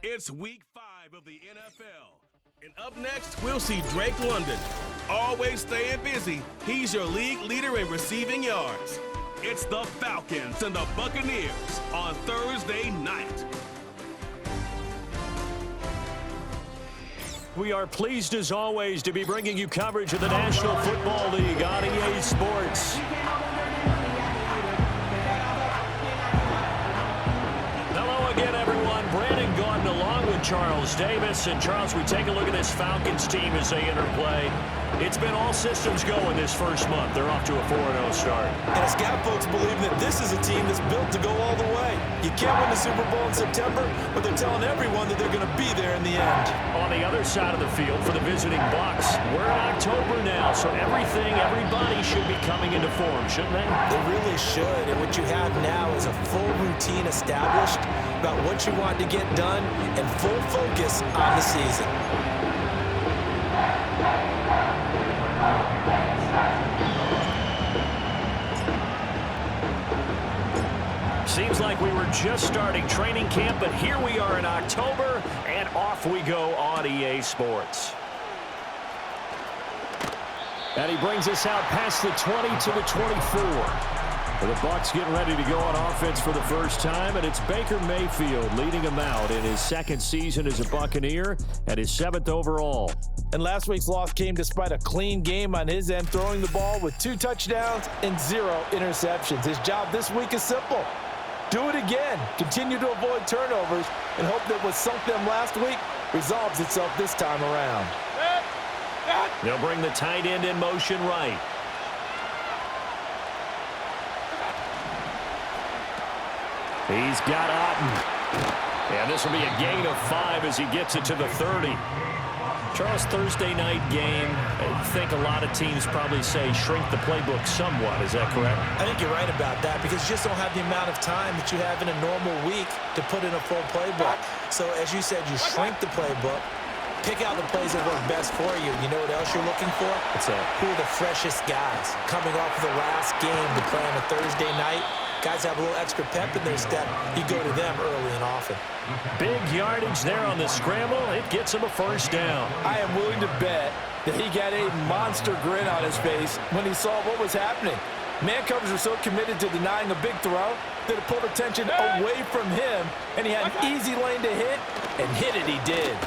It's week 5 of the NFL. And up next, we'll see Drake London. Always staying busy, he's your league leader in receiving yards. It's the Falcons and the Buccaneers on Thursday night. We are pleased as always to be bringing you coverage of the National Football League on EA Sports. Hello again, everyone. Brandon Gordon along with Charles Davis. And Charles, we take a look at this Falcons team as they enter play. It's been all systems go in this first month. They're off to a 4-0 start. And it's got folks believing that this is a team that's built to go all the way. You can't win the Super Bowl in September, but they're telling everyone that they're going to be there in the end. On the other side of the field for the visiting Bucs, we're in October now, so everybody should be coming into form, shouldn't they? They really should, and what you have now is a full routine established about what you want to get done and full focus on the season. Seems like we were just starting training camp, but here we are in October, and off we go on EA Sports. And he brings us out past the 20 to the 24. The Bucs getting ready to go on offense for the first time, and it's Baker Mayfield leading them out in his second season as a Buccaneer and his 7th overall. And last week's loss came despite a clean game on his end, throwing the ball with 2 touchdowns and 0 interceptions. His job this week is simple. Do it again. Continue to avoid turnovers and hope that what sunk them last week resolves itself this time around. They'll bring the tight end in motion right. He's got Otten. And this will be a gain of 5 as he gets it to the 30. Charles, Thursday night game, I think a lot of teams probably say shrink the playbook somewhat. Is that correct? I think you're right about that because you just don't have the amount of time that you have in a normal week to put in a full playbook. So as you said, you shrink the playbook, pick out the plays that work best for you. You know what else you're looking for? What's that? Who are the freshest guys coming off of the last game to play on a Thursday night? Guys have a little extra pep in their step. You go to them early and often. Big yardage there on the scramble. It gets him a first down. I am willing to bet that he got a monster grin on his face when he saw what was happening. Man covers are so committed to denying a big throw that it pulled attention away from him, and he had an easy lane to hit, and hit it he did.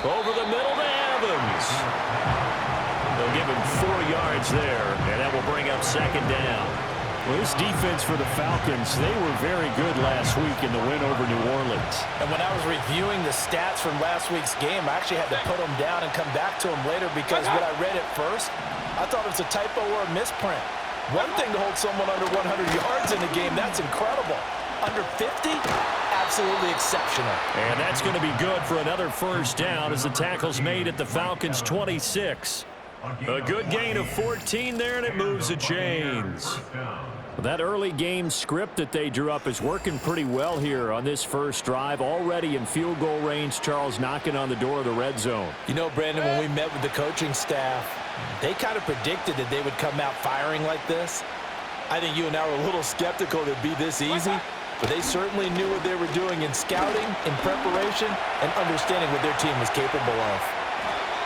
Over the middle to Evans. They'll give him 4 yards there, and that will bring up second down. Well, this defense for the Falcons, they were very good last week in the win over New Orleans. And when I was reviewing the stats from last week's game, I actually had to put them down and come back to them later because when I read it first, I thought it was a typo or a misprint. One thing to hold someone under 100 yards in the game, that's incredible. Under 50, absolutely exceptional. And that's going to be good for another first down as the tackle's made at the Falcons' 26. A good gain of 14 there, and it moves the chains. That early game script that they drew up is working pretty well here on this first drive. Already in field goal range, Charles knocking on the door of the red zone. You know, Brandon, when we met with the coaching staff, they kind of predicted that they would come out firing like this. I think you and I were a little skeptical that it'd be this easy, but they certainly knew what they were doing in scouting, in preparation, and understanding what their team was capable of.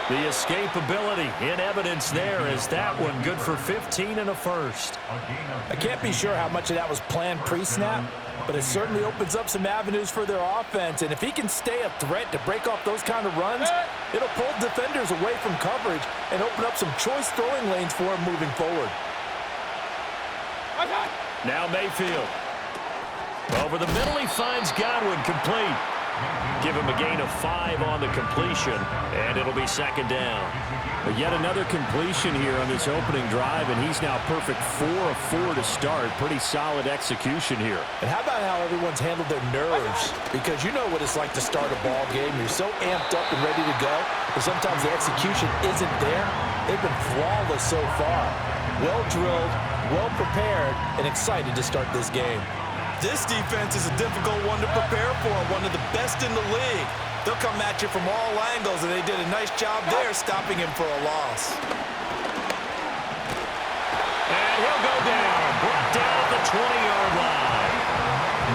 The escapability in evidence there is that one good for 15 and a first. I can't be sure how much of that was planned pre-snap, but it certainly opens up some avenues for their offense. And if he can stay a threat to break off those kind of runs, it'll pull defenders away from coverage and open up some choice throwing lanes for him moving forward. Now Mayfield. Over the middle, he finds Godwin complete. Give him a gain of 5 on the completion, and it'll be second down. But yet another completion here on this opening drive, and he's now perfect 4 of 4 to start. Pretty solid execution here. And how about how everyone's handled their nerves? Because you know what it's like to start a ball game. You're so amped up and ready to go, but sometimes the execution isn't there. They've been flawless so far. Well drilled, well prepared, and excited to start this game. This defense is a difficult one to prepare for, one of the best in the league. They'll come at you from all angles, and they did a nice job there stopping him for a loss. And he'll go down, brought down at the 20-yard line.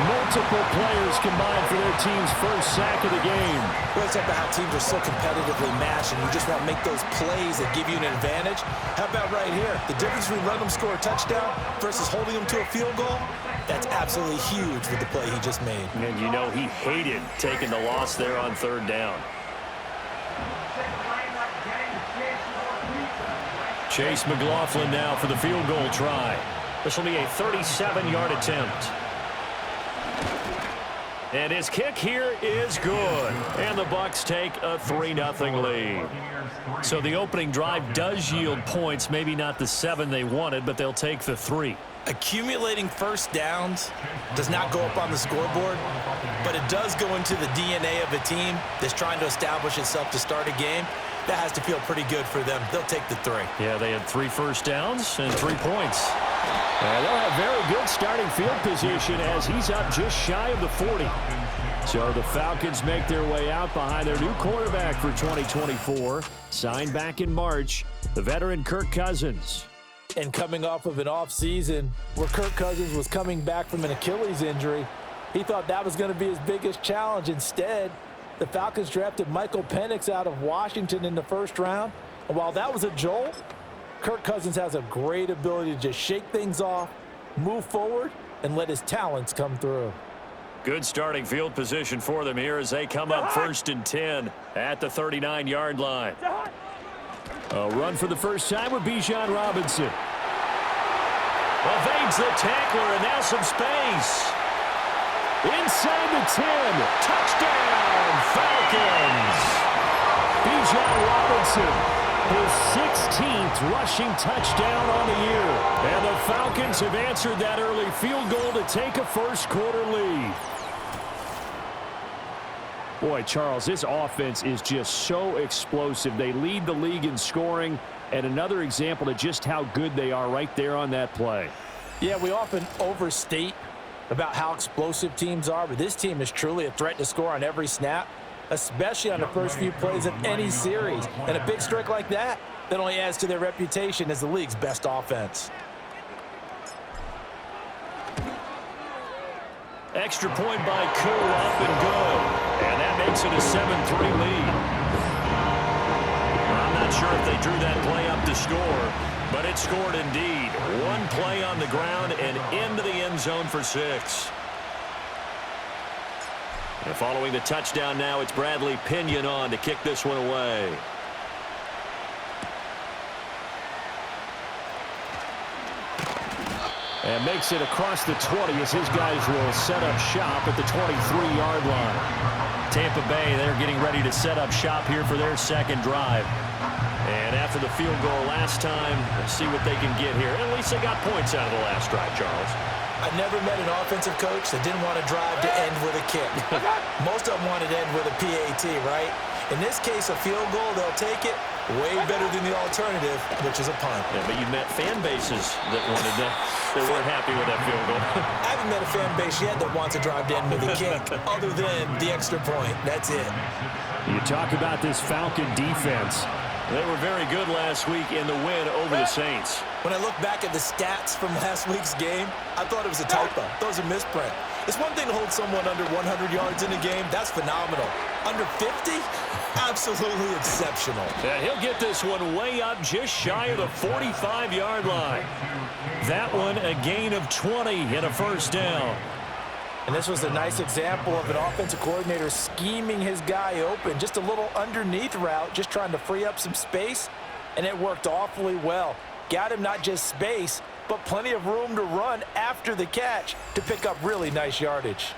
Multiple players combined for their team's first sack of the game. Well, it's about how teams are so competitively matched, and you just want to make those plays that give you an advantage. How about right here? The difference between letting them score a touchdown versus holding them to a field goal, that's absolutely huge with the play he just made. And you know he hated taking the loss there on third down. Chase McLaughlin now for the field goal try. This will be a 37-yard attempt. And his kick here is good. And the Bucs take a 3-0 lead. So the opening drive does yield points. Maybe not the 7 they wanted, but they'll take the 3. Accumulating first downs does not go up on the scoreboard, but it does go into the DNA of a team that's trying to establish itself to start a game. That has to feel pretty good for them. They'll take the 3. Yeah, they had 3 first downs and 3 points. And they'll have very good starting field position as he's up just shy of the 40. So the Falcons make their way out behind their new quarterback for 2024, signed back in March, the veteran Kirk Cousins. And coming off of an off-season where Kirk Cousins was coming back from an Achilles injury, he thought that was going to be his biggest challenge. Instead, the Falcons drafted Michael Penix out of Washington in the first round. And while that was a jolt, Kirk Cousins has a great ability to just shake things off, move forward, and let his talents come through. Good starting field position for them here as they come up 1st and 10 at the 39-yard line. A run for the first time with Bijan Robinson. Evades the tackler, and now some space. Inside the 10. Touchdown, Falcons. Bijan Robinson, his 16th rushing touchdown on the year. And the Falcons have answered that early field goal to take a first-quarter lead. Boy, Charles, this offense is just so explosive. They lead the league in scoring, and another example of just how good they are right there on that play. Yeah, we often overstate about how explosive teams are, but this team is truly a threat to score on every snap, especially on the first few plays of any series. And a big strike like that only adds to their reputation as the league's best offense. Extra point by Koo, up and good. And that makes it a 7-3 lead. I'm not sure if they drew that play up to score, but it scored indeed. One play on the ground and into the end zone for 6. And following the touchdown now, it's Bradley Pinion on to kick this one away. And makes it across the 20 as his guys will set up shop at the 23-yard line. Tampa Bay, they're getting ready to set up shop here for their second drive. And after the field goal last time, let's see what they can get here. At least they got points out of the last drive, Charles. I never met an offensive coach that didn't want to drive to end with a kick. Most of them wanted to end with a PAT, right? In this case, a field goal, they'll take it. Way better than the alternative, which is a punt. Yeah, but you've met fan bases that wanted that. They weren't happy with that field goal. I haven't met a fan base yet that wants to drive to end with a kick, other than the extra point. That's it. You talk about this Falcon defense. They were very good last week in the win over the Saints. When I look back at the stats from last week's game, I thought it was a typo. Those are misprint. It's one thing to hold someone under 100 yards in a game. That's phenomenal. Under 50? Absolutely exceptional. And he'll get this one way up just shy of the 45-yard line. That one a gain of 20 and a first down. And this was a nice example of an offensive coordinator scheming his guy open. Just a little underneath route, just trying to free up some space, and it worked awfully well. Got him not just space, but plenty of room to run after the catch to pick up really nice yardage.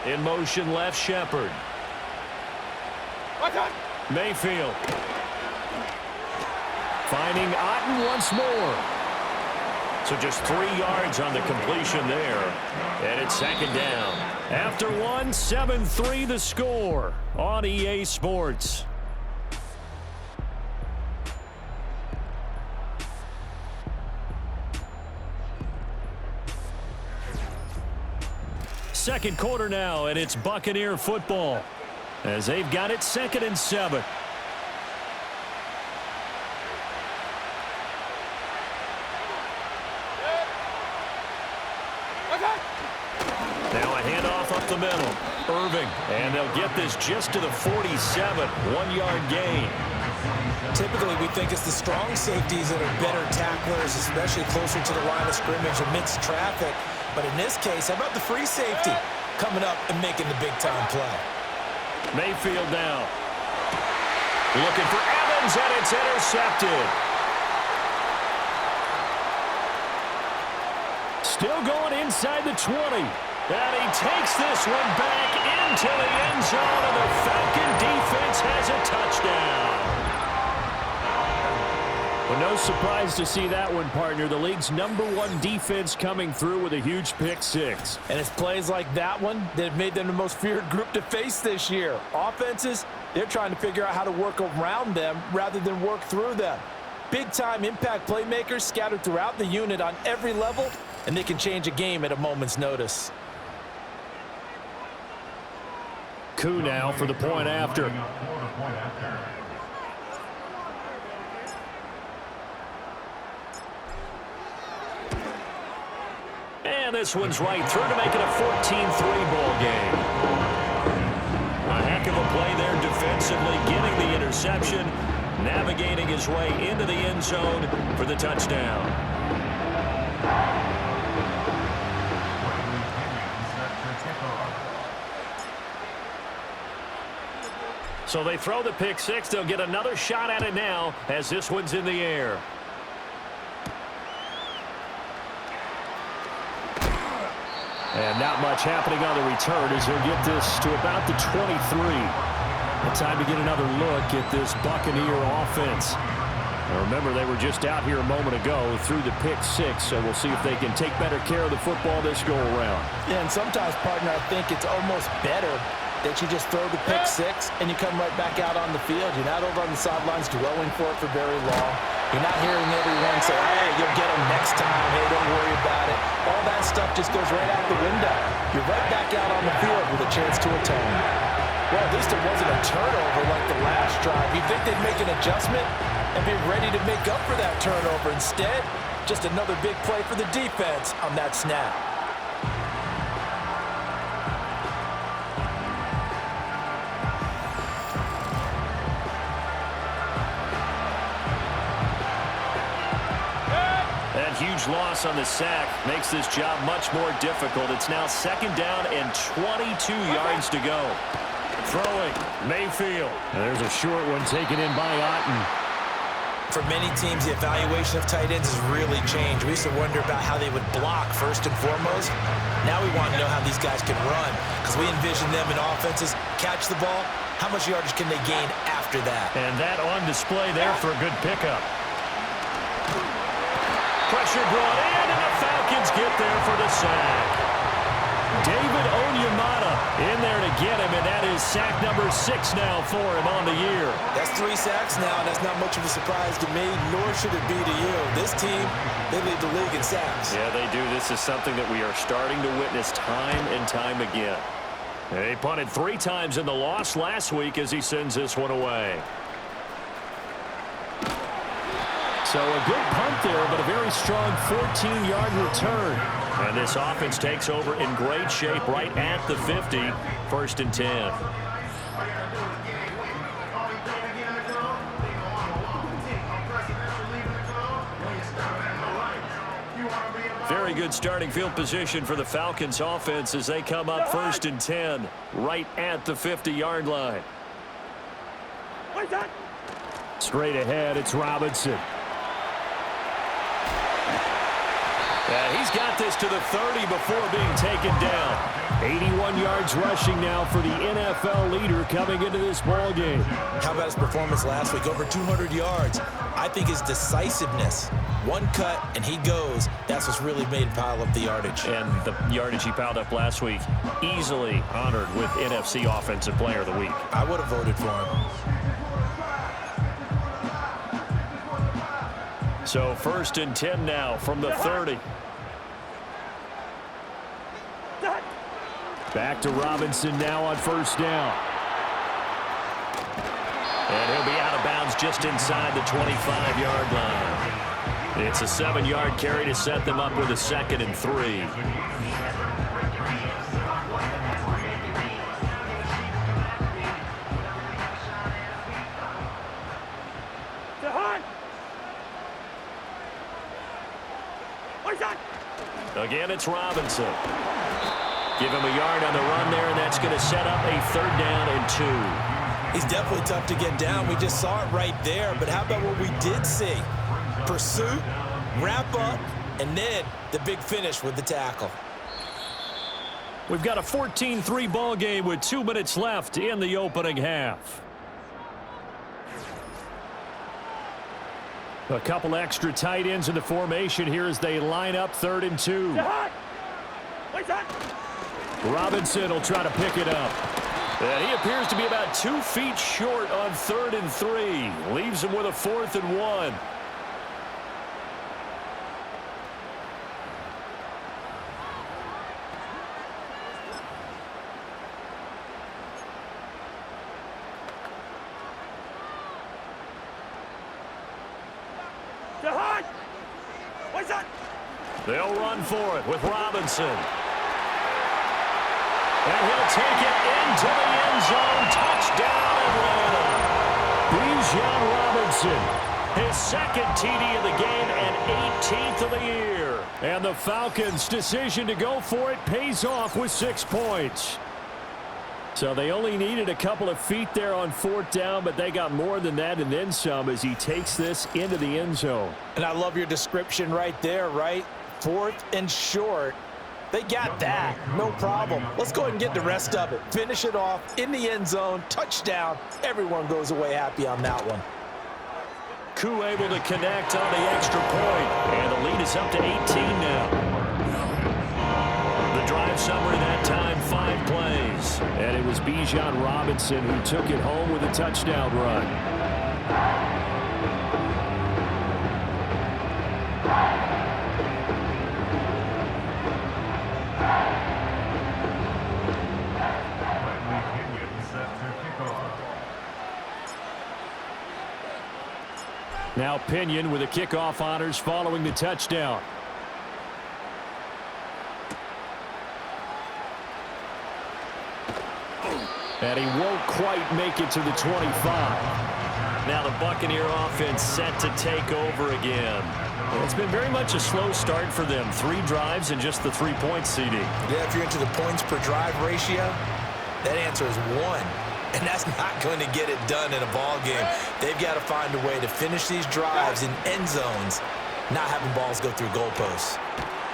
In motion, left Shepard. Mayfield. Finding Otten once more. So just 3 yards on the completion there. And it's second down. After one, 7-3 the score on EA Sports. second quarter now, and it's Buccaneer football as they've got it 2nd and 7. Now a handoff up the middle. Irving, and they'll get this just to the 47, 1-yard gain. Typically, we think it's the strong safeties that are better tacklers, especially closer to the line of scrimmage amidst traffic. But in this case, how about the free safety coming up and making the big-time play? Mayfield now. Looking for Evans, and it's intercepted. Still going inside the 20. And he takes this one back into the end zone, and the Falcon defense has a touchdown. Well, no surprise to see that one, partner. The league's #1 defense coming through with a huge pick six. And it's plays like that one that have made them the most feared group to face this year. Offenses, they're trying to figure out how to work around them rather than work through them. Big-time impact playmakers scattered throughout the unit on every level, and they can change a game at a moment's notice. Koo now for the point after. And this one's right through to make it a 14-3 ball game. A heck of a play there defensively, getting the interception, navigating his way into the end zone for the touchdown. So they throw the pick six. They'll get another shot at it now as this one's in the air. And not much happening on the return as he'll get this to about the 23. And time to get another look at this Buccaneer offense. Now remember, they were just out here a moment ago through the pick six, so we'll see if they can take better care of the football this go-around. Yeah, and sometimes, partner, I think it's almost better that you just throw the pick six and you come right back out on the field. You're not over on the sidelines dwelling for it for very long. You're not hearing everyone say, hey, you'll get them next time. Hey, don't worry about it. All that stuff just goes right out the window. You're right back out on the field with a chance to atone. Well, at least it wasn't a turnover like the last drive. You'd think they'd make an adjustment and be ready to make up for that turnover. Instead, just another big play for the defense on that snap. That huge loss on the sack makes this job much more difficult. It's now 2nd down and 22 yards to go. Throwing, Mayfield. And there's a short one taken in by Otten. For many teams, the evaluation of tight ends has really changed. We used to wonder about how they would block first and foremost. Now we want to know how these guys can run, because we envision them in offenses catch the ball. How much yardage can they gain after that? And that on display there for a good pickup. Pressure brought in, and the Falcons get there for the sack. David Onyemata in there to get him, and that is sack number 6 now for him on the year. That's 3 sacks now, and that's not much of a surprise to me, nor should it be to you. This team, they lead the league in sacks. Yeah, they do. This is something that we are starting to witness time and time again. He punted 3 times in the loss last week as he sends this one away. So a good punt there, but a very strong 14-yard return. And this offense takes over in great shape right at the 50, 1st and 10. Very good starting field position for the Falcons offense as they come up 1st and 10, right at the 50-yard line. Straight ahead, it's Robinson. He's got this to the 30 before being taken down. 81 yards rushing now for the NFL leader coming into this ball game. How about his performance last week? Over 200 yards. I think his decisiveness, one cut and he goes, that's what's really made him pile up the yardage. And the yardage he piled up last week, easily honored with NFC Offensive Player of the Week. I would have voted for him. So 1st and 10 now from the 30. Back to Robinson now on first down. And he'll be out of bounds just inside the 25-yard line. It's a 7-yard carry to set them up with a 2nd and 3. Again, it's Robinson. Give him a yard on the run there, and that's going to set up a 3rd down and 2. He's definitely tough to get down. We just saw it right there. But how about what we did see? Pursuit, wrap up, and then the big finish with the tackle. We've got a 14-3 ball game with 2 minutes left in the opening half. A couple extra tight ends in the formation here as they line up 3rd and 2. Robinson will try to pick it up. And he appears to be about 2 feet short on 3rd and 3. Leaves him with a 4th and 1. They'll run for it with Robinson. And he'll take it into the end zone. Touchdown, Atlanta. Bijan Robinson, his 2nd TD of the game and 18th of the year. And the Falcons' decision to go for it pays off with 6 points. So they only needed a couple of feet there on 4th down, but they got more than that and then some as he takes this into the end zone. And I love your description right there, right? 4th and short. They got that. No problem. Let's go ahead and get the rest of it. Finish it off in the end zone. Touchdown. Everyone goes away happy on that one. Koo able to connect on the extra point. And the lead is up to 18 now. The drive summary that time, 5 plays. And it was Bijan Robinson who took it home with a touchdown run. Now Pinion with the kickoff honors following the touchdown. And he won't quite make it to the 25. Now the Buccaneer offense set to take over again. It's been very much a slow start for them. 3 drives and just the 3-point CD. Yeah, if you're into the points per drive ratio, that answer is 1. And that's not going to get it done in a ball game. They've got to find a way to finish these drives in end zones, not having balls go through goalposts.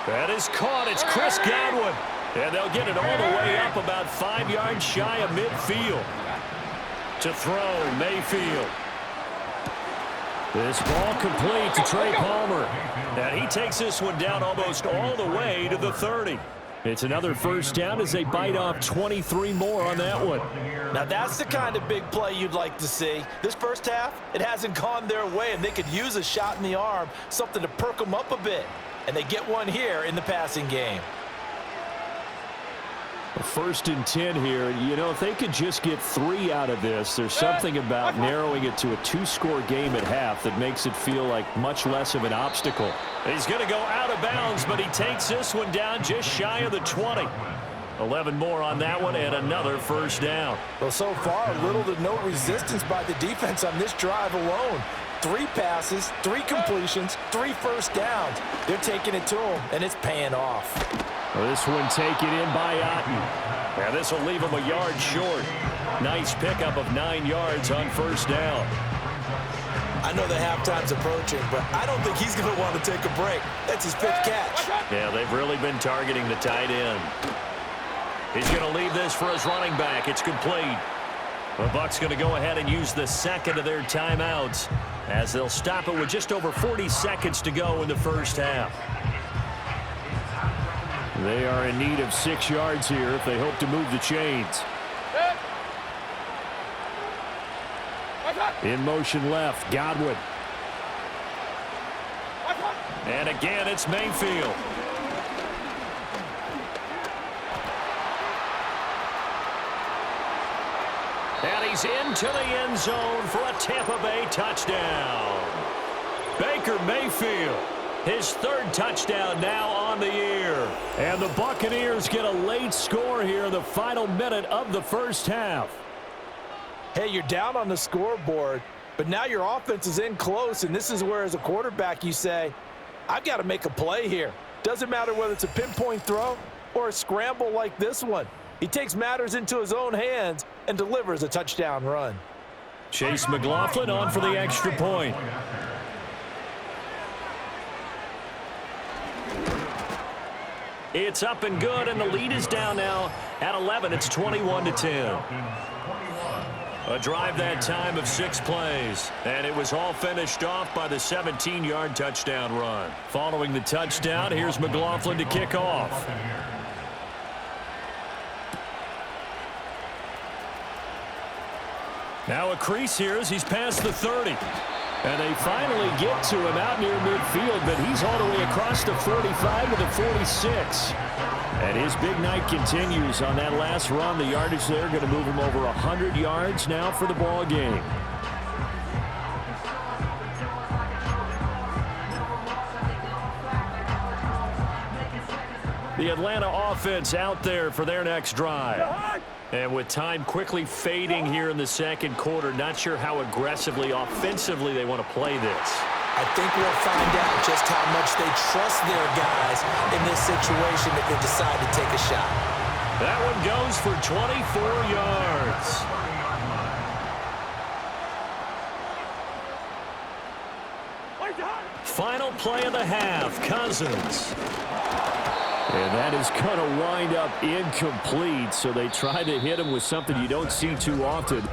That is caught. It's Chris Godwin. And they'll get it all the way up about 5 yards shy of midfield. To throw, Mayfield. This ball complete to Trey Palmer. And he takes this one down almost all the way to the 30. It's another 1st down as they bite off 23 more on that one. Now that's the kind of big play you'd like to see. This first half, it hasn't gone their way, and they could use a shot in the arm, something to perk them up a bit. And they get one here in the passing game. 1st and 10 here. You know, if they could just get 3 out of this, there's something about narrowing it to a 2-score game at half that makes it feel like much less of an obstacle. He's going to go out of bounds, but he takes this one down just shy of the 20. 11 more on that one and another 1st down. Well, so far, little to no resistance by the defense on this drive alone. 3 passes, 3 completions, 3 1st downs. They're taking it to him, and it's paying off. Well, this one taken in by Otten. Now this will leave him a yard short. Nice pickup of 9 yards on 1st down. I know the halftime's approaching, but I don't think he's going to want to take a break. That's his 5th catch. Yeah, they've really been targeting the tight end. He's going to leave this for his running back. It's complete. The Bucs going to go ahead and use the 2nd of their timeouts as they'll stop it with just over 40 seconds to go in the 1st half. They are in need of 6 yards here if they hope to move the chains. In motion left, Godwin. And again, it's Mayfield. he's into the end zone for a Tampa Bay touchdown. Baker Mayfield, his third touchdown now on the year. And the Buccaneers get a late score here in the final minute of the first half. Hey, you're down on the scoreboard, but now your offense is in close, and this is where, as a quarterback, you say, I've got to make a play here. Doesn't matter whether it's a pinpoint throw or a scramble like this one. He takes matters into his own hands and delivers a touchdown run. Chase McLaughlin on for the extra point. It's up and good, and the lead is down now at 11. It's 21-10. A drive that time of 6 plays, and it was all finished off by the 17-yard touchdown run. Following the touchdown, here's McLaughlin to kick off. Now a crease here as he's past the 30. And they finally get to him out near midfield, but he's all the way across the 45 to the 46. And his big night continues on that last run. The yardage there going to move him over 100 yards now for the ball game. The Atlanta offense out there for their next drive. And with time quickly fading here in the second quarter, not sure how aggressively, offensively they want to play this. I think we'll find out just how much they trust their guys in this situation if they decide to take a shot. That one goes for 24 yards. Final play of the half, Cousins. And that is going to wind up incomplete, so they try to hit him with something you don't see too often,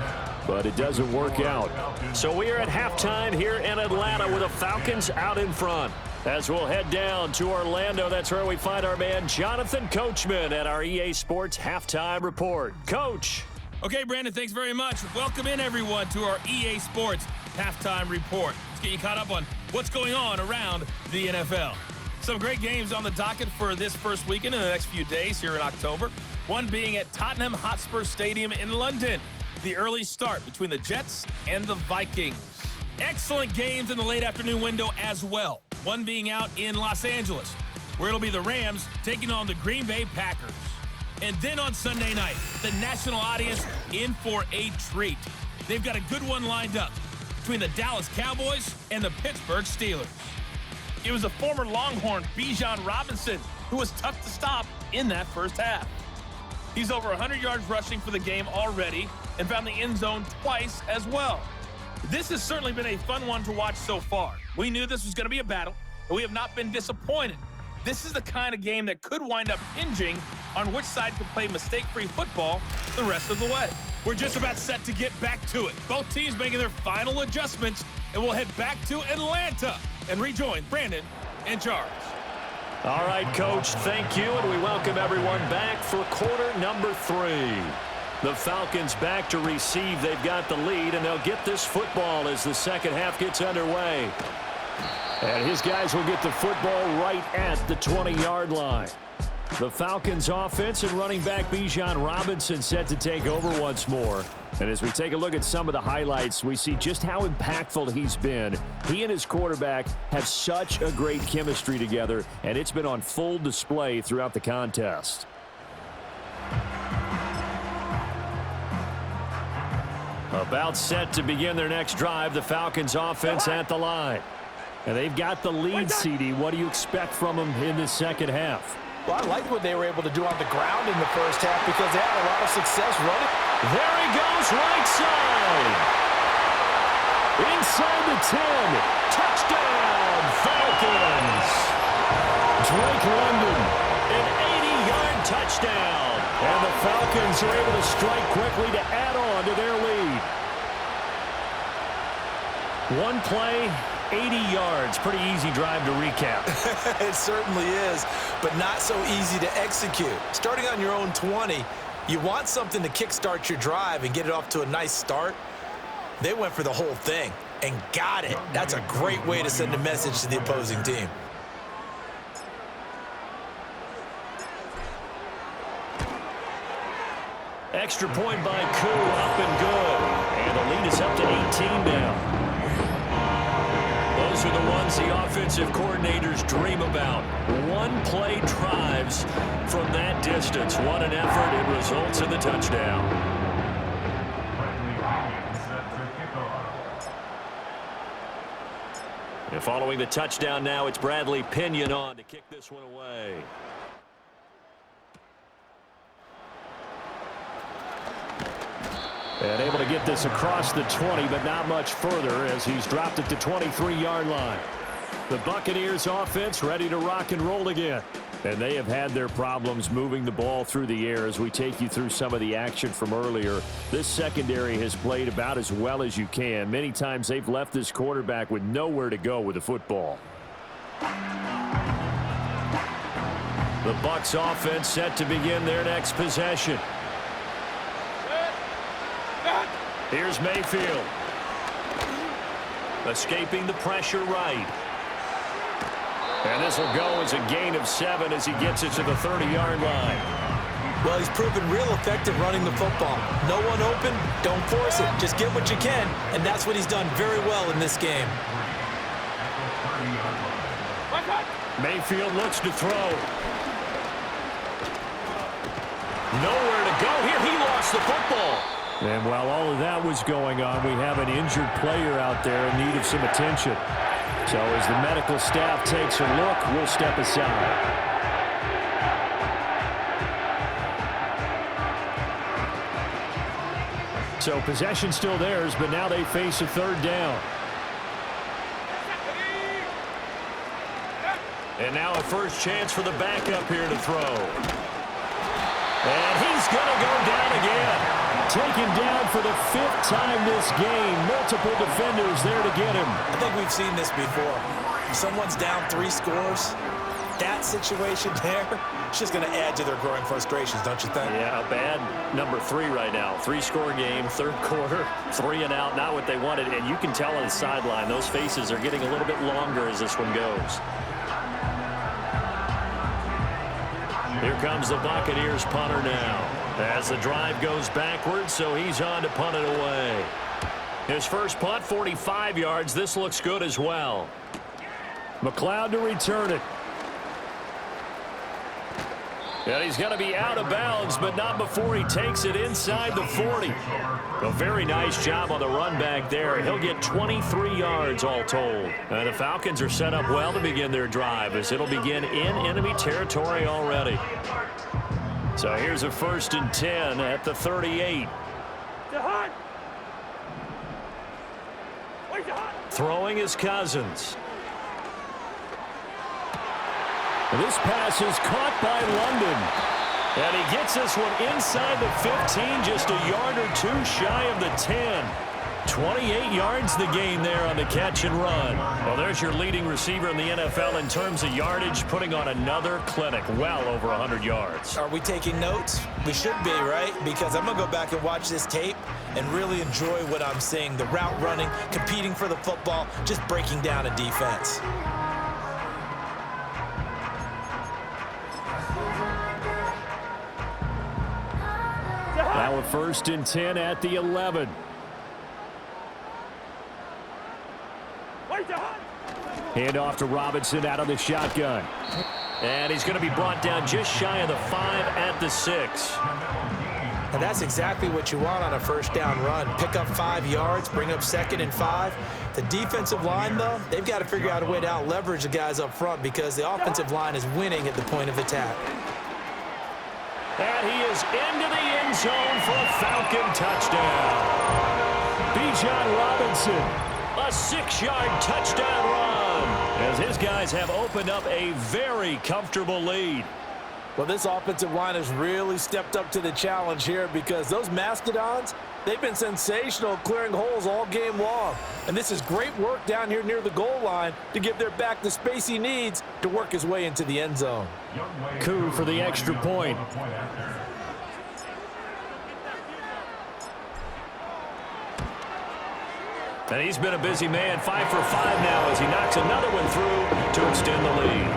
but it doesn't work out. So we are at halftime here in Atlanta with the Falcons out in front. As we'll head down to Orlando, that's where we find our man Jonathan Coachman at our EA Sports Halftime Report. Coach. Okay, Brandon, thanks very much. Welcome in, everyone, to our EA Sports Halftime Report. Let's get you caught up on what's going on around the NFL. Some great games on the docket for this first weekend in the next few days here in October. One being at Tottenham Hotspur Stadium in London. The early start between the Jets and the Vikings. Excellent games in the late afternoon window as well. One being out in Los Angeles, where it'll be the Rams taking on the Green Bay Packers. And then on Sunday night, the national audience in for a treat. They've got a good one lined up between the Dallas Cowboys and the Pittsburgh Steelers. It was a former Longhorn, Bijan Robinson, who was tough to stop in that first half. He's over 100 yards rushing for the game already and found the end zone twice as well. This has certainly been a fun one to watch so far. We knew this was going to be a battle, and we have not been disappointed. This is the kind of game that could wind up hinging on which side can play mistake-free football the rest of the way. We're just about set to get back to it. Both teams making their final adjustments, and we'll head back to Atlanta and rejoin Brandon and Charles. All right, Coach, thank you, and we welcome everyone back for quarter number 3. The Falcons back to receive. They've got the lead, and they'll get this football as the second half gets underway. And his guys will get the football right at the 20-yard line. The Falcons offense and running back Bijan Robinson set to take over once more. And as we take a look at some of the highlights, we see just how impactful he's been. He and his quarterback have such a great chemistry together, and it's been on full display throughout the contest. About set to begin their next drive, the Falcons offense at the line. And they've got the lead, CD. What do you expect from them in the second half? Well, I like what they were able to do on the ground in the first half because they had a lot of success running. There he goes, right side. Inside the 10. Touchdown, Falcons. Drake London, an 80-yard touchdown. And the Falcons are able to strike quickly to add on to their lead. One play, 80 yards. Pretty easy drive to recap. It certainly is, but not so easy to execute. Starting on your own 20, you want something to kickstart your drive and get it off to a nice start. They went for the whole thing and got it. That's a great way to send a message to the opposing team. Extra point by Koo, up and good. the lead is up to 18 now. Those are the ones the offensive coordinators dream about. One-play drives from that distance. What an effort. It results in the touchdown. And following the touchdown now, it's Bradley Pinion on to kick this one away. And able to get this across the 20, but not much further as he's dropped it to 23-yard line. The Buccaneers offense ready to rock and roll again. And they have had their problems moving the ball through the air as we take you through some of the action from earlier. This secondary has played about as well as you can. Many times they've left this quarterback with nowhere to go with the football. The Bucs offense set to begin their next possession. Here's Mayfield. Escaping the pressure right. And this will go as a gain of 7 as he gets it to the 30-yard line. Well, he's proven real effective running the football. No one open, don't force it. Just get what you can, and that's what he's done very well in this game. Mayfield looks to throw. Nowhere to go here. He lost the football. And while all of that was going on, we have an injured player out there in need of some attention. So as the medical staff takes a look, we'll step aside. So possession still theirs, but now they face a third down. And now a first chance for the backup here to throw. And he's going to go down again. Taken down for the 5th time this game. Multiple defenders there to get him. I think we've seen this before. If someone's down 3 scores, that situation there, it's just going to add to their growing frustrations, don't you think? Yeah, a bad number 3 right now. 3-score game, 3rd quarter, 3 and out, not what they wanted. And you can tell on the sideline, those faces are getting a little bit longer as this one goes. Here comes the Buccaneers punter now. As the drive goes backwards, so he's on to punt it away. His first punt, 45 yards. This looks good as well. McLeod to return it. And he's going to be out of bounds, but not before he takes it inside the 40. A very nice job on the run back there. He'll get 23 yards all told. And the Falcons are set up well to begin their drive as it'll begin in enemy territory already. So here's a 1st and 10 at the 38. Throwing is Cousins. This pass is caught by London. And he gets this one inside the 15, just a yard or 2 shy of the 10. 28 yards the gain there on the catch and run. Well, there's your leading receiver in the NFL in terms of yardage, putting on another clinic, well over 100 yards. Are we taking notes? We should be, right? Because I'm going to go back and watch this tape and really enjoy what I'm seeing. The route running, competing for the football, just breaking down a defense. Now a 1st and 10 at the 11. Hand off to Robinson out of the shotgun. And he's going to be brought down just shy of the 5 at the 6. And that's exactly what you want on a 1st down run. Pick up 5 yards, bring up 2nd and 5. The defensive line, though, they've got to figure out a way to out-leverage the guys up front because the offensive line is winning at the point of attack. And he is into the end zone for a Falcon touchdown. Bijan Robinson, a 6-yard touchdown run, as his guys have opened up a very comfortable lead. Well, this offensive line has really stepped up to the challenge here because those Mastodons, they've been sensational clearing holes all game long. And this is great work down here near the goal line to give their back the space he needs to work his way into the end zone. Coup for the extra point. And he's been a busy man, 5 for 5 now as he knocks another one through to extend the lead.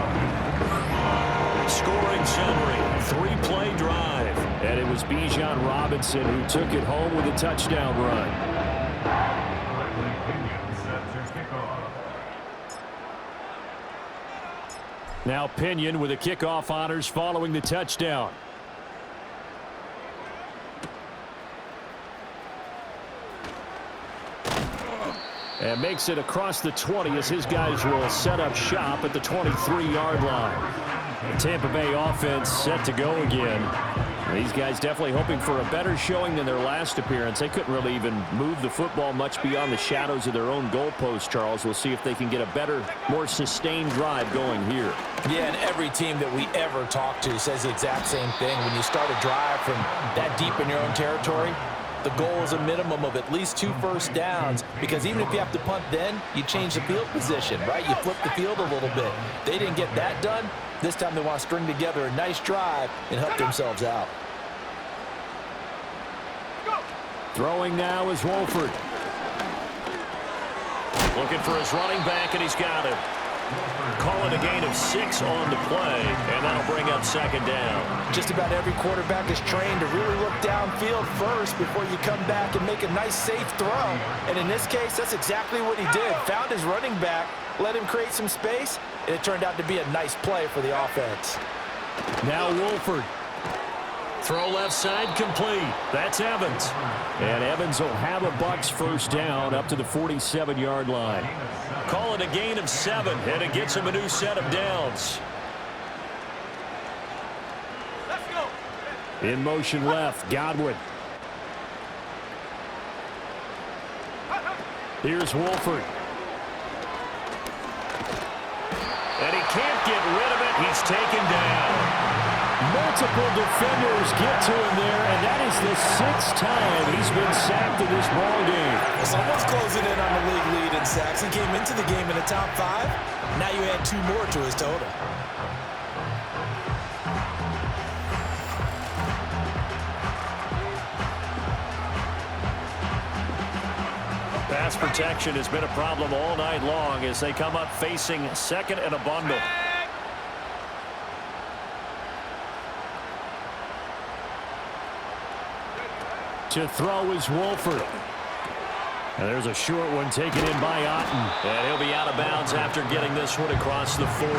Scoring summary, 3-play drive. And it was Bijan Robinson who took it home with a touchdown run. Now Pinion with the kickoff honors following the touchdown. And makes it across the 20 as his guys will set up shop at the 23-yard line. The Tampa Bay offense set to go again. These guys definitely hoping for a better showing than their last appearance. They couldn't really even move the football much beyond the shadows of their own goalpost, Charles. We'll see if they can get a better, more sustained drive going here. Yeah, and every team that we ever talk to says the exact same thing. When you start a drive from that deep in your own territory, the goal is a minimum of at least 2 first downs, because even if you have to punt then, you change the field position, right? You flip the field a little bit. They didn't get that done. This time they want to string together a nice drive and help themselves out. Throwing now is Wolford. Looking for his running back, and he's got him. Call it a gain of 6 on the play, and that'll bring up second down. Just about every quarterback is trained to really look downfield first before you come back and make a nice, safe throw. And in this case, that's exactly what he did. Found his running back, let him create some space, and it turned out to be a nice play for the offense. Now Wolford. Throw left side complete. That's Evans. And Evans will have a Bucs first down up to the 47-yard line. Call it a gain of 7, and it gets him a new set of downs. Let's go. In motion left, Godwin. Here's Wolford. And he can't get rid of it. He's taken down. Multiple defenders get to him there, and that is the 6th time he's been sacked in this ball game. Someone's closing in on the league lead in sacks. He came into the game in the top 5. Now you add 2 more to his total. Pass protection has been a problem all night long as they come up facing second and a bundle. To throw is Wolford. And there's a short one taken in by Otten. And he'll be out of bounds after getting this one across the 40.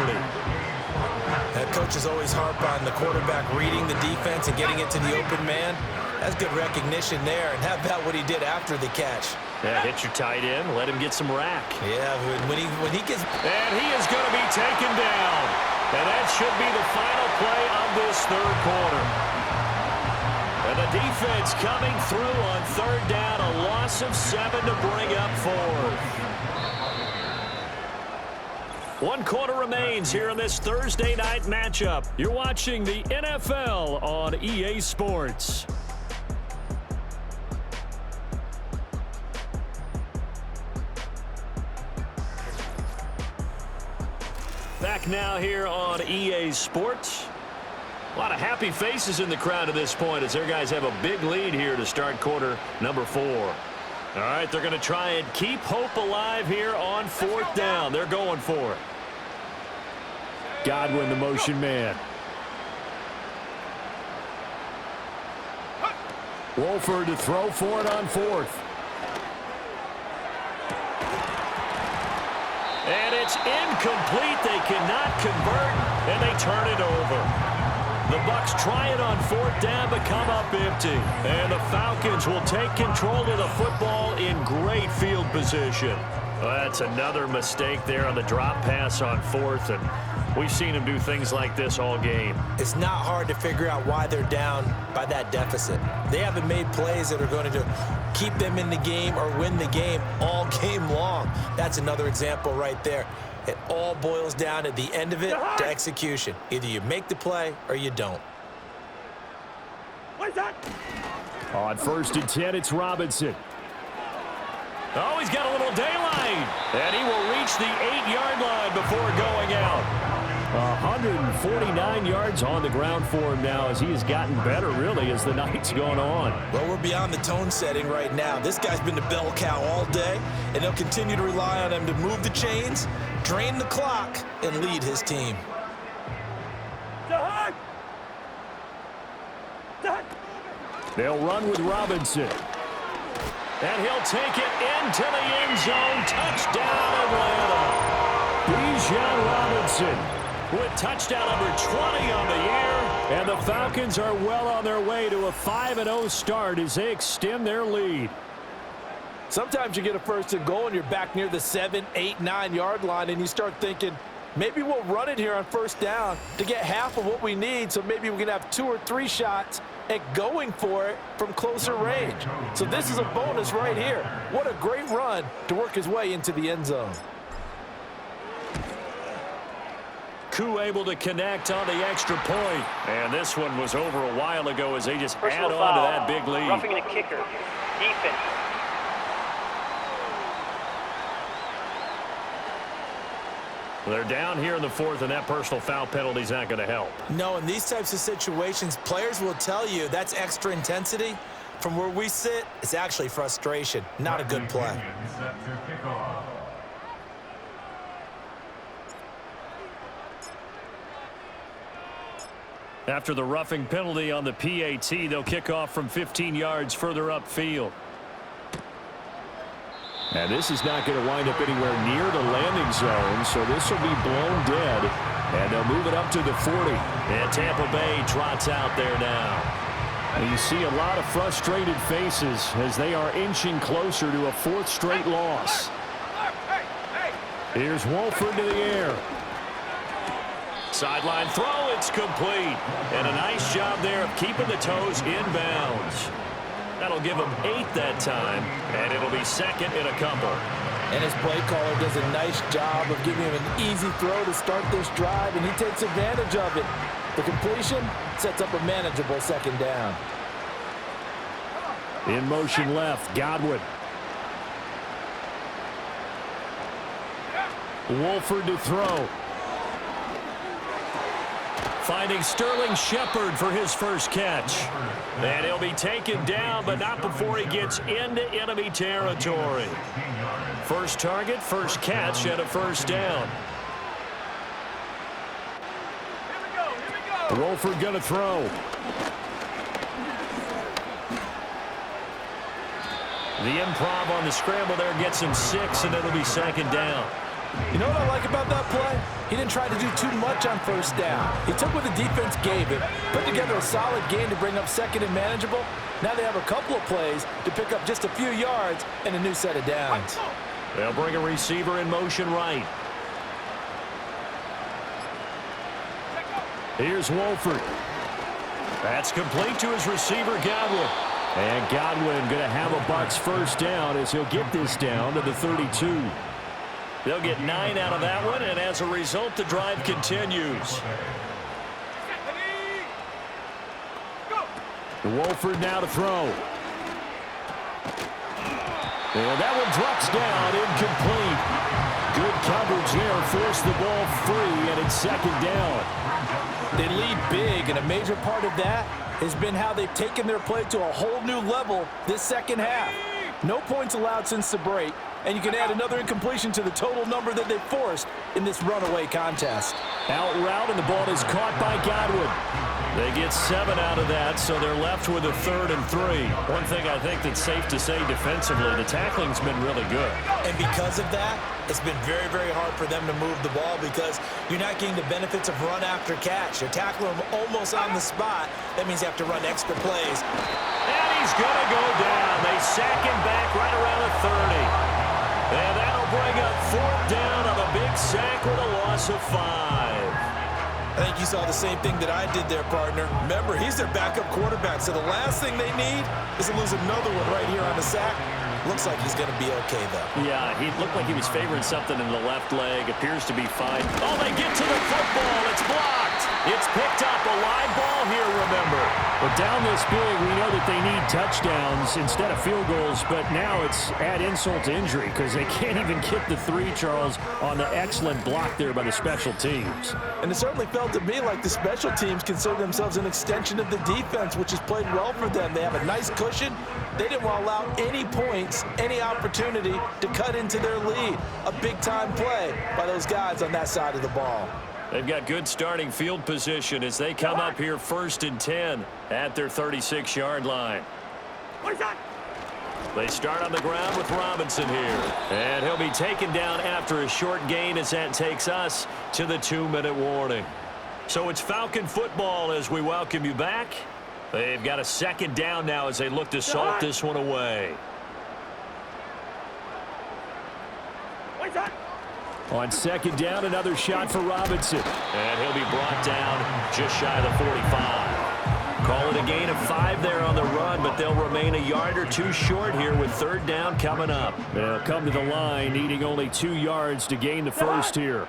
That coach is always harp on the quarterback reading the defense and getting it to the open man. That's good recognition there. And how about what he did after the catch? Yeah, hit your tight end, let him get some rack. Yeah, when he gets... And he is going to be taken down. And that should be the final play of this third quarter. And the defense coming through on third down, a loss of 7 to bring up 4th. 1 quarter remains here in this Thursday night matchup. You're watching the NFL on EA Sports. Back now here on EA Sports. A lot of happy faces in the crowd at this point as their guys have a big lead here to start quarter number 4. All right, they're going to try and keep hope alive here on 4th down. They're going for it. Godwin, the motion man. Wolford to throw for it on 4th. And it's incomplete. They cannot convert, and they turn it over. The Bucs try it on 4th down, but come up empty. And the Falcons will take control of the football in great field position. Well, that's another mistake there on the drop pass on 4th, and we've seen them do things like this all game. It's not hard to figure out why they're down by that deficit. They haven't made plays that are going to keep them in the game or win the game all game long. That's another example right there. It all boils down at the end of it to execution. Either you make the play or you don't. What's that? On 1st and 10, it's Robinson. Oh, he's got a little daylight. And he will reach the 8-yard line before going out. 149 yards on the ground for him now as he has gotten better, really, as the night's gone on. Well, we're beyond the tone setting right now. This guy's been the bell cow all day, and they'll continue to rely on him to move the chains, drain the clock, and lead his team. They'll run with Robinson. And he'll take it into the end zone. Touchdown, Atlanta. Bijan Robinson with touchdown number 20 on the year. And the Falcons are well on their way to a 5-0 start as they extend their lead. Sometimes you get a first and goal and you're back near the 7, 8, 9-yard line and you start thinking, maybe we'll run it here on first down to get half of what we need, so maybe we can have 2 or 3 shots at going for it from closer range. So this is a bonus right here. What a great run to work his way into the end zone. Koo able to connect on the extra point. And this one was over a while ago as they just add on to that big lead. Roughing the kicker. Defense. They're down here in the 4th, and that personal foul penalty is not going to help. No, in these types of situations, players will tell you that's extra intensity. From where we sit, it's actually frustration, not a good play. After the roughing penalty on the PAT, they'll kick off from 15 yards further upfield. And this is not going to wind up anywhere near the landing zone, so this will be blown dead. And they'll move it up to the 40. And Tampa Bay trots out there now. And you see a lot of frustrated faces as they are inching closer to a 4th straight loss. Here's Wolford to the air. Sideline throw, it's complete. And a nice job there of keeping the toes inbounds. That'll give him 8 that time, and it'll be second in a couple. And his play caller does a nice job of giving him an easy throw to start this drive, and he takes advantage of it. The completion sets up a manageable second down. In motion left, Godwin. Wolford to throw. Finding Sterling Shepard for his first catch. And he'll be taken down, but not before he gets into enemy territory. First target, first catch, and a first down. Wolford going to throw. The improv on the scramble there gets him 6, and it'll be second down. You know what I like about that play? He didn't try to do too much on first down. He took what the defense gave him, put together a solid game to bring up second and manageable. Now they have a couple of plays to pick up just a few yards and a new set of downs. They'll bring a receiver in motion right. Here's Wolford. That's complete to his receiver, Godwin. And Godwin going to have a Bucs first down as he'll get this down to the 32. They'll get 9 out of that one, and as a result, the drive continues. Wolford now to throw. And that one drops down, incomplete. Good coverage there, forced the ball free, and it's second down. They lead big, and a major part of that has been how they've taken their play to a whole new level this second half. No points allowed since the break, and you can add another incompletion to the total number that they forced in this runaway contest. Out route, and the ball is caught by Godwin. They get 7 out of that, so they're left with a 3rd and 3. One thing I think that's safe to say defensively, the tackling's been really good. And because of that, it's been very, very hard for them to move the ball because you're not getting the benefits of run after catch. You're tackling them almost on the spot. That means you have to run extra plays. And he's going to go down. They sack him back right around the 30. And that'll bring up 4th down on a big sack with a loss of 5. I think you saw the same thing that I did there, partner. Remember, he's their backup quarterback, so the last thing they need is to lose another one right here on the sack. Looks like he's going to be okay, though. Yeah, he looked like he was favoring something in the left leg. Appears to be fine. Oh, they get to the football. It's blocked. It's picked up. A live ball here, remember. But down this big, we know that they need touchdowns instead of field goals, but now it's add insult to injury because they can't even get the 3, Charles, on the excellent block there by the special teams. And it certainly felt to me like the special teams consider themselves an extension of the defense, which has played well for them. They have a nice cushion. They didn't want to allow any points, any opportunity to cut into their lead. A big-time play by those guys on that side of the ball. They've got good starting field position as they come up here 1st and 10 at their 36-yard line. They start on the ground with Robinson here. And he'll be taken down after a short gain as that takes us to the 2-minute warning. So it's Falcon football as we welcome you back. They've got a second down now as they look to salt this one away. On second down, another shot for Robinson. And he'll be brought down just shy of the 45. Call it a gain of 5 there on the run, but they'll remain a yard or 2 short here with third down coming up. They'll come to the line needing only 2 yards to gain the first here.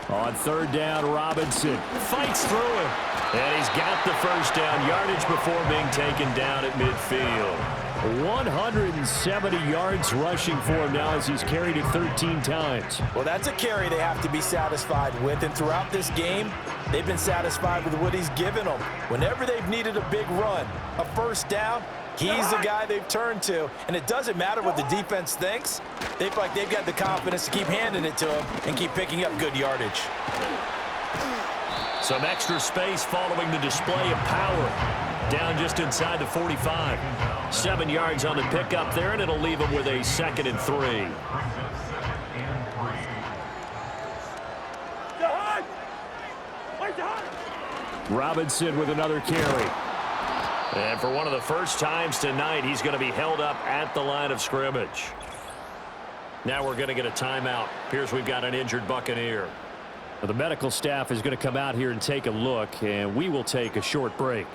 On third down, Robinson fights through him. And he's got the first down yardage before being taken down at midfield. 170 yards rushing for him now as he's carried it 13 times. Well, that's a carry they have to be satisfied with, and throughout this game, they've been satisfied with what he's given them. Whenever they've needed a big run, a first down, he's the guy they've turned to, and it doesn't matter what the defense thinks. They feel like they've got the confidence to keep handing it to him and keep picking up good yardage. Some extra space following the display of power. Down just inside the 45. 7 yards on the pickup there, and it'll leave him with a 2nd and 3. Robinson with another carry. And for one of the first times tonight, he's going to be held up at the line of scrimmage. Now we're going to get a timeout. Here's we've got an injured Buccaneer. Well, the medical staff is going to come out here and take a look, and we will take a short break.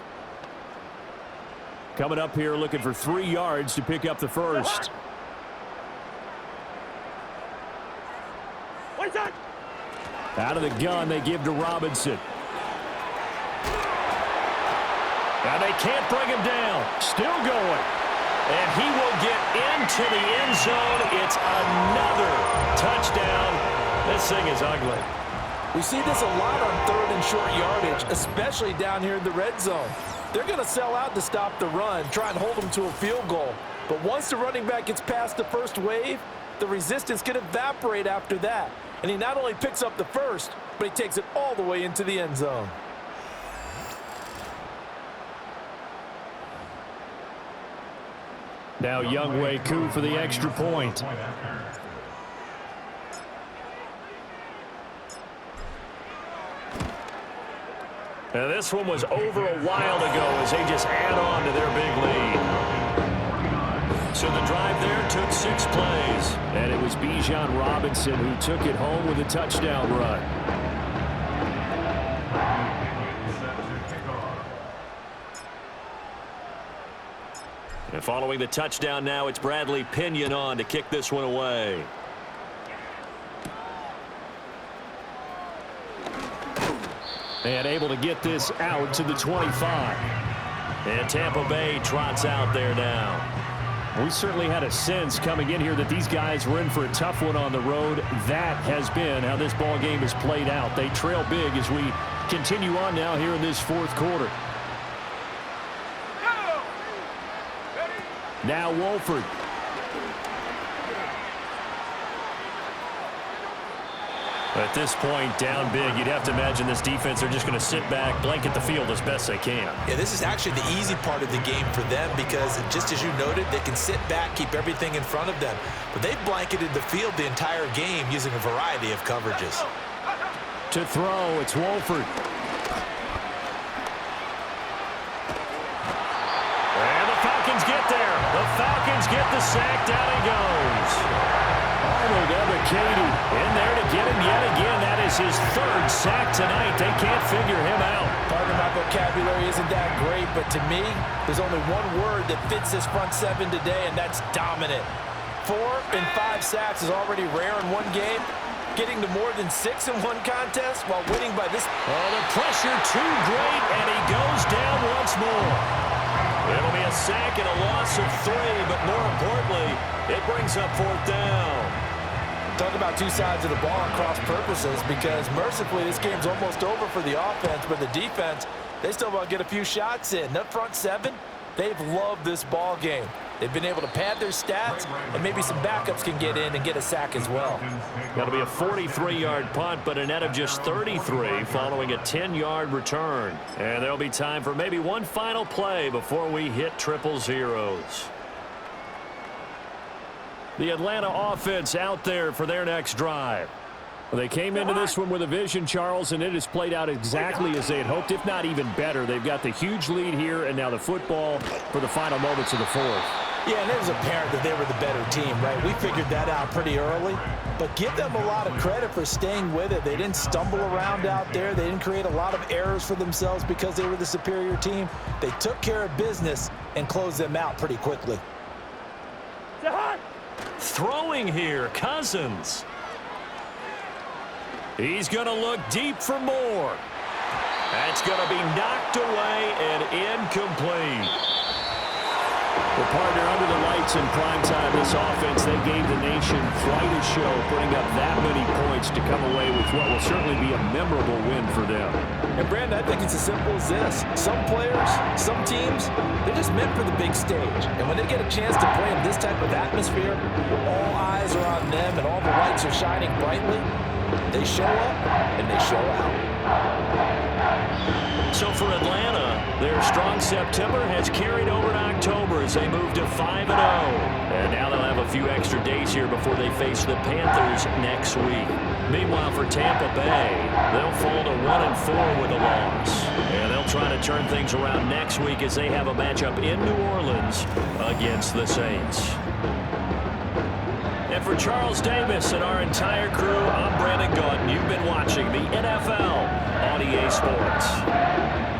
Coming up here looking for 3 yards to pick up the first. Out of the gun, they give to Robinson. And they can't bring him down. Still going. And he will get into the end zone. It's another touchdown. This thing is ugly. We see this a lot on third and short yardage, especially down here in the red zone. They're going to sell out to stop the run, try and hold them to a field goal. But once the running back gets past the first wave, the resistance can evaporate after that. And he not only picks up the first, but he takes it all the way into the end zone. Now Younghoe Koo for the extra point. Now this one was over a while ago as they just add on to their big lead. So the drive there took 6 plays. And it was Bijan Robinson who took it home with a touchdown run. And following the touchdown now, it's Bradley Pinion on to kick this one away. And able to get this out to the 25. And Tampa Bay trots out there now. We certainly had a sense coming in here that these guys were in for a tough one on the road. That has been how this ball game has played out. They trail big as we continue on now here in this 4th quarter. Now Wolford. At this point, down big, you'd have to imagine this defense are just going to sit back, blanket the field as best they can. Yeah, this is actually the easy part of the game for them because, just as you noted, they can sit back, keep everything in front of them. But they've blanketed the field the entire game using a variety of coverages. To throw, it's Wolford. And the Falcons get there. The Falcons get the sack. Down he goes. Arnold Ebiketie in there to get him yet again. That is his 3rd sack tonight. They can't figure him out. Pardon my vocabulary isn't that great, but to me, there's only one word that fits this front 7 today, and that's dominant. 4 and 5 sacks is already rare in one game. Getting to more than 6 in one contest while winning by this. Oh, the pressure too great, and he goes down once more. It'll be a sack and a loss of 3, but more importantly, it brings up 4th down. Talk about 2 sides of the ball and cross purposes because mercifully this game's almost over for the offense, but the defense, they still want to get a few shots in. That front 7, they've loved this ball game. They've been able to pad their stats, and maybe some backups can get in and get a sack as well. Got to be a 43-yard punt, but a net of just 33 following a 10-yard return. And there'll be time for maybe one final play before we hit triple zeros. The Atlanta offense out there for their next drive. They came into this one with a vision, Charles, and it has played out exactly as they had hoped, if not even better. They've got the huge lead here, and now the football for the final moments of the fourth. Yeah, and it was apparent that they were the better team, right? We figured that out pretty early. But give them a lot of credit for staying with it. They didn't stumble around out there. They didn't create a lot of errors for themselves because they were the superior team. They took care of business and closed them out pretty quickly. Throwing here, Cousins. He's going to look deep for more. That's going to be knocked away and incomplete. The partner under the lights in primetime, this offense, they gave the nation quite a show, putting up that many points to come away with what will certainly be a memorable win for them. And, Brandon, I think it's as simple as this. Some players, some teams, they're just meant for the big stage. And when they get a chance to play in this type of atmosphere, all eyes are on them and all the lights are shining brightly, they show up and they show out. So for Atlanta, their strong September has carried over to October as they move to 5-0. And now they'll have a few extra days here before they face the Panthers next week. Meanwhile, for Tampa Bay, they'll fall to 1-4 with a loss. And they'll try to turn things around next week as they have a matchup in New Orleans against the Saints. And for Charles Davis and our entire crew, I'm Brandon Gaudin. You've been watching the NFL on EA Sports.